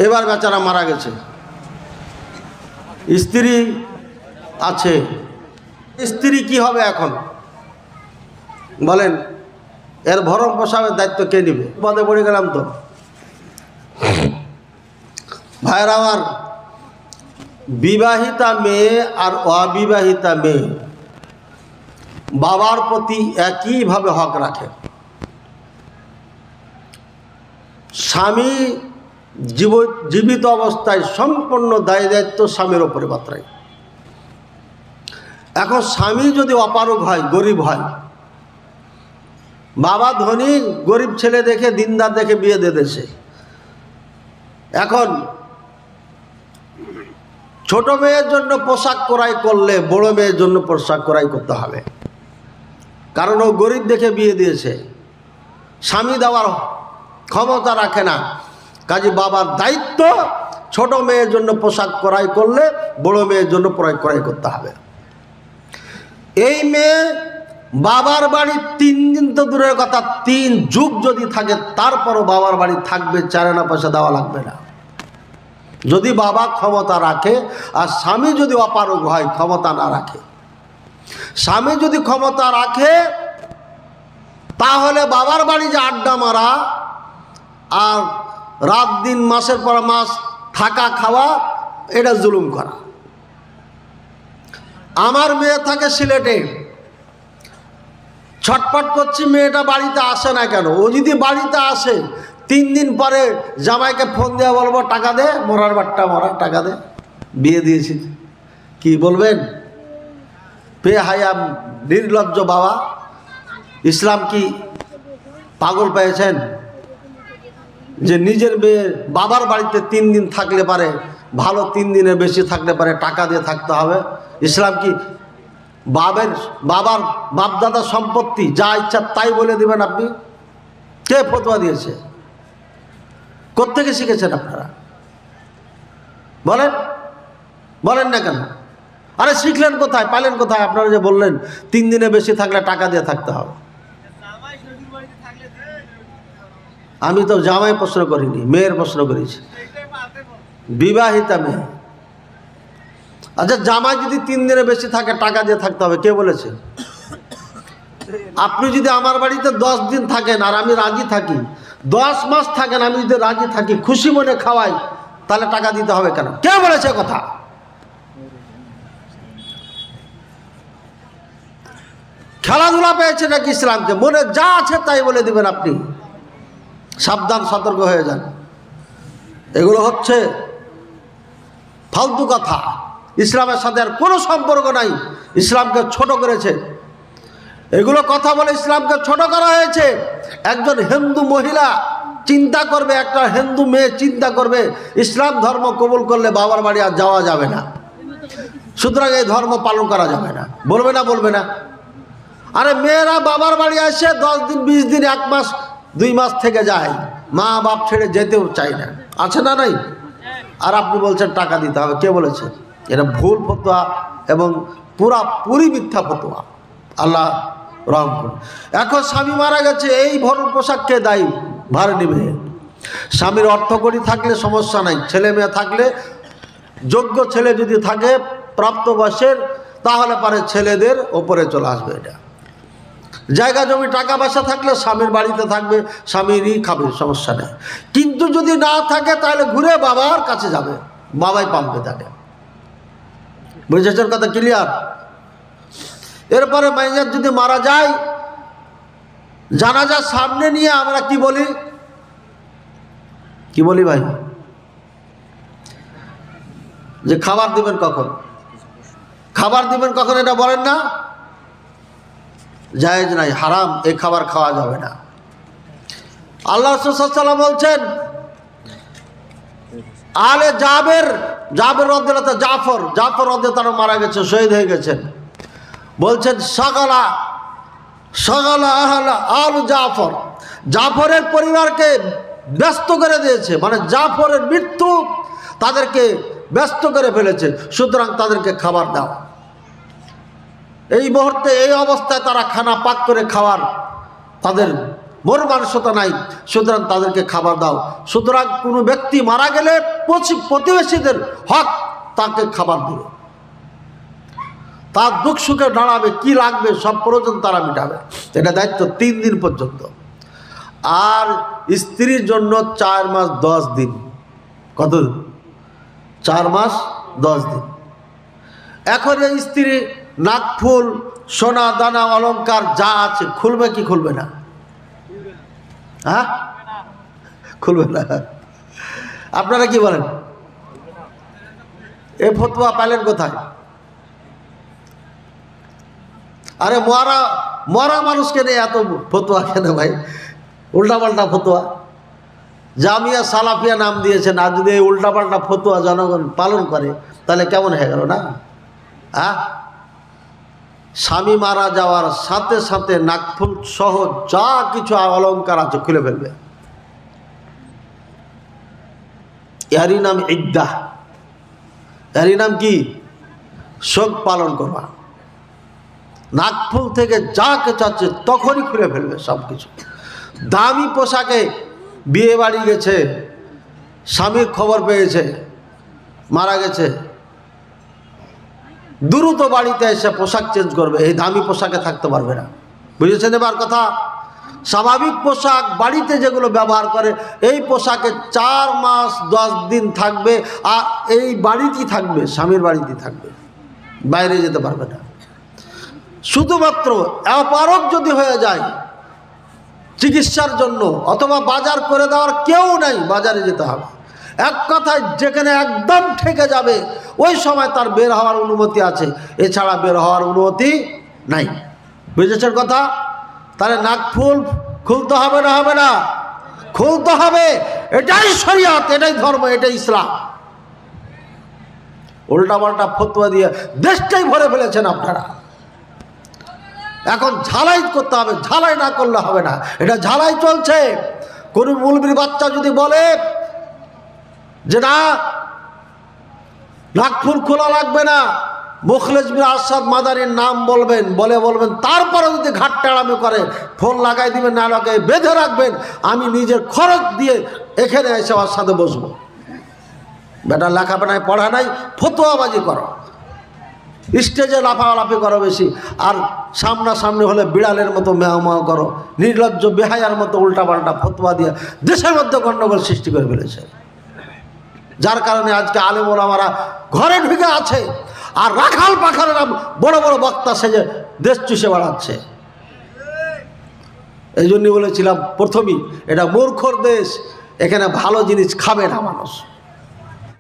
এবার বেচারা মারা গেছে, স্ত্রী আছে, স্ত্রী কি হবে এখন বলেন? এর ভরণ পোষণের দায়িত্ব কে নেবে? পদে পড়ে গেলাম তো। ভাইরা আমার, বিবাহিতা মেয়ে আর অবিবাহিতা মেয়ে বাবার প্রতি একইভাবে হক রাখে। স্বামী জীবিত অবস্থায় সম্পূর্ণ দায় দায়িত্ব স্বামীর ওপরে বাতরায়। এখন স্বামী যদি অপারগ হয়, গরিব হয়, বাবা ধনী, গরিব ছেলে দেখে, দিনদার দেখে বিয়ে দিয়ে দেশে। এখন ছোট মেয়ের জন্য পোশাক ক্রয় করলে বড় মেয়ের জন্য পোশাক ক্রয় করতে হবে, কারণ ও গরিব দেখে বিয়ে দিয়েছে, স্বামী দেওয়ার ক্ষমতা রাখে না। কাজে বাবার দায়িত্ব ছোট মেয়ের জন্য পোশাক ক্রয় করলে বড় মেয়ের জন্য ক্রয় করতে হবে। এই মেয়ে বাবার বাড়ি 3 দিন তো দূরের কথা, 3 যুগ যদি থাকে তারপরও বাবার বাড়ি থাকবে, 4 আনা পয়সা দেওয়া লাগবে না, যদি বাবা ক্ষমতা রাখে। আর স্বামী যদি অপারগ হয়, ক্ষমতা না রাখে, স্বামী যদি ক্ষমতা রাখে, তাহলে বাবার বাড়ি যে আড্ডা মারা আর রাত দিন মাসের পর মাস থাকা খাওয়া, এটা জুলুম করা। আমার মেয়ে থাকে সিলেটে, ছটফট করছি মেয়েটা বাড়িতে আসে না কেন। ও যদি বাড়িতে আসে, 3 দিন পরে জামাইকে ফোন দিয়ে বলবো টাকা দে, মরার বাট্টা মরা, টাকা দে, বিয়ে দিয়েছি। কি বলবেন? বেহায়া নির্লজ্জ বাবা। ইসলাম কি পাগল পেয়েছেন যে নিজের মেয়ে বাবার বাড়িতে 3 দিন থাকলে পারে, ভালো 3 দিনের বেশি থাকলে পারে টাকা দিয়ে থাকতে হবে? ইসলাম কি বাবার বাপদাদা সম্পত্তি যা ইচ্ছা তাই বলে দিবেন আপনি? কে ফতোয়া দিয়েছে? কোত্থেকে শিখেছেন আপনারা? বলেন, বলেন না কেন? আরে শিখলেন কোথায়, পাইলেন কোথায়? আপনারা যে বললেন 3 দিনে বেশি থাকলে টাকা দিয়ে থাকতে হবে। আমি তো জামাই প্রশ্ন করিনি, মেয়ের প্রশ্ন করেছি, বিবাহিতা মেয়ে। আচ্ছা, জামাই যদি 3 দিনে বেশি থাকে টাকা দিয়ে থাকতে হবে, কে বলেছে? আপনি যদি আমার বাড়িতে 10 দিন থাকেন আর আমি রাজি থাকি, 10 মাস থাকেন, আমি যদি রাজি থাকি, খুশি মনে খাওয়াই, তাহলে টাকা দিতে হবে কেন? কে বলেছে কথা? খেলাধুলা পেয়েছে নাকি ইসলামকে? মনে যা আছে তাই বলে দিবেন আপনি। সাবধান, সতর্ক হয়ে যান। এগুলো হচ্ছে ফালতু কথা, ইসলামের সাথে আর কোনো সম্পর্ক নাই। ইসলামকে ছোট করেছে, এগুলো কথা বলে ইসলামকে ছোট করা হয়েছে। একজন হিন্দু মহিলা চিন্তা করবে, একটা হিন্দু মেয়ে চিন্তা করবে, ইসলাম ধর্ম কবুল করলে বাবার বাড়ি আর যাওয়া যাবে না, সুতরাং এই ধর্ম পালন করা যাবে না। বলবে না? বলবে না? আরে মেয়েরা বাবার বাড়ি আসে 10 দিন, 20 দিন, 1 মাস, 2 মাস থেকে যায়, মা বাপ ছেড়ে যেতেও চায় না, আছে না নাই? আর আপনি বলছেন টাকা দিতে হবে। কে বলেছে? এটা ভুল ফতোয়া এবং পুরি মিথ্যা ফতোয়া। আল্লাহ রহম করুন। এখন স্বামী মারা গেছে, এই ভরণ পোশাককে দায়ী ভার নেবে। স্বামীর অর্থকড়ি থাকলে সমস্যা নাই, ছেলে মেয়ে থাকলে, যোগ্য ছেলে যদি থাকে প্রাপ্তবয়সের, তাহলে পারে ছেলেদের ওপরে চলে আসবে। এটা জায়গা জমি টাকা পয়সা থাকলে স্বামীর বাড়িতে থাকবে, স্বামীরই খাবে, সমস্যা নেই। কিন্তু যদি না থাকে তাহলে ঘুরে বাবার কাছে যাবে, বাবাই পালবে তাকে। বুঝেছেন কথা? ক্লিয়ার? এরপরে মাইয়ার যদি মারা যায়, জানাজার সামনে নিয়ে আমরা কি বলি? কি বলি ভাই? যে খাবার দিবেন কখন, খাবার দিবেন কখন, এটা বলেন না? জায়েজ নাই, হারাম, এই খাবার খাওয়া যাবে না। আল্লাহ রাসূল সাল্লাল্লাহু আলাইহি ওয়াসাল্লাম বলছেন, আলে জাবের রাদিয়াল্লাহু জাফর রাদিয়াল্লাহু তাআলা মারা গেছে, শহীদ হয়ে গেছেন। বলছেন শাগালা আহলা আল জাফর, জাফরের পরিবারকে ব্যস্ত করে দিয়েছে, মানে জাফরের মৃত্যু তাদেরকে ব্যস্ত করে ফেলেছে, সুতরাং তাদেরকে খাবার দাও। এই মুহূর্তে এই অবস্থায় তারা খানা পাক করে খাওয়ার তাদের মানসিকতা নাই, সুতরাং তাদেরকে খাবার দাও। সুতরাং কোনো ব্যক্তি মারা গেলে প্রতিবেশীদের হক তাকে খাবার দিবে, তার দুঃখ সুখে দাঁড়াবে, কি লাগবে সব প্রয়োজন তারা মিটাবে। এটা দায়িত্ব 3 দিন পর্যন্ত। আর স্ত্রীর জন্য 4 মাস 10 দিন। কত? 4 মাস 10 দিন। এখন এই স্ত্রী নাকফুল, সোনা দানা, অলংকার যা আছে খুলবে কি খুলবে না? হ্যাঁ, খুলবে না। আপনারা কি বলেন? এই ফতোয়া পাইলেন কোথায়? আরে মরা মানুষকে নিয়ে এত ফতোয়া কেন ভাই? উল্টাপাল্টা ফতোয়া। জামিয়া সালাফিয়া নাম দিয়েছেন, আর যদি এই উল্টাপাল্টা ফতোয়া জনগণ পালন করে তাহলে কেমন হয়ে গেল না? হ্যাঁ, স্বামী মারা যাওয়ার সাথে সাথে নাকফুল সহ যা কিছু অলংকার আছে খুলে ফেলবে। এরই নাম ইদ্দাহ, এরই নাম কি? শোক পালন করবা। নাকফুল থেকে যা কিছু আছে তখনই খুলে ফেলবে সব কিছু। দামি পোশাকে বিয়ে বাড়ি গেছে, স্বামীর খবর পেয়েছে মারা গেছে, দ্রুত বাড়িতে এসে পোশাক চেঞ্জ করবে, এই দামি পোশাকে থাকতে পারবে না। বুঝেছেন এবার কথা? স্বাভাবিক পোশাক বাড়িতে যেগুলো ব্যবহার করে এই পোশাকে 4 মাস 10 দিন থাকবে, আর এই বাড়িতেই থাকবে, স্বামীর বাড়িতেই থাকবে, বাইরে যেতে পারবে না। শুধুমাত্র অপারগ যদি হয়ে যায় চিকিৎসার জন্য, অথবা বাজার করে দেওয়ার কেউ নাই, বাজারে যেতে হবে। এক কথায় যেখানে একদম ঠেকে যাবে ওই সময় তার বের হওয়ার অনুমতি আছে, এছাড়া বের হওয়ার অনুমতি নাই। বুঝেছেন কথা? তাহলে নাকফুল খুলতে হবে না? হবে না? খুলতে হবে। এটাই শরীয়ত, এটাই ধর্ম, এটাই ইসলাম। উল্টাপাল্টা ফতোয়া দিয়ে দেশটাই ভরে ফেলেছেন আপনারা। এখন ঝালাই করতে হবে, ঝালাই না করলে হবে না। এটা ঝালাই চলছে। কোন মৌলবীর বাচ্চা যদি বলে যে না নাকফুল খোলা লাগবে না, মুখলেস বিন আসাদ মাদানির নাম বলবেন, বলবেন, তারপরে যদি ঘাটটাড়ামি করে ফোন লাগাই দিবেন, না লাগাই বেঁধে রাখবেন, আমি নিজের খরচ দিয়ে এখানে এসে আমার সাথে বসবো। বেটা লেখাপড়ায় পড়া নাই, ফতোয়াবাজি করো, স্টেজে লাফালাফি করো বেশি, আর সামনাসামনি হলে বিড়ালের মতো মেও মেও করো, নির্লজ্জ বেহায়ার মতো উল্টাপাল্টা ফতোয়া দিয়ে দেশের মধ্যে গণ্ডগোল সৃষ্টি করে ফেলেছে। যার কারণে আজকে আলেম ওলামারা ঘরে ঢুকে আছে, আর রাখাল পাখালেরা বড় বড় বক্তা সেজে দেশ চুষে বেড়াচ্ছে। এই জন্যই বলেছিলাম প্রথমেই, এটা মূর্খর দেশ, এখানে ভালো জিনিস খাবে না মানুষ।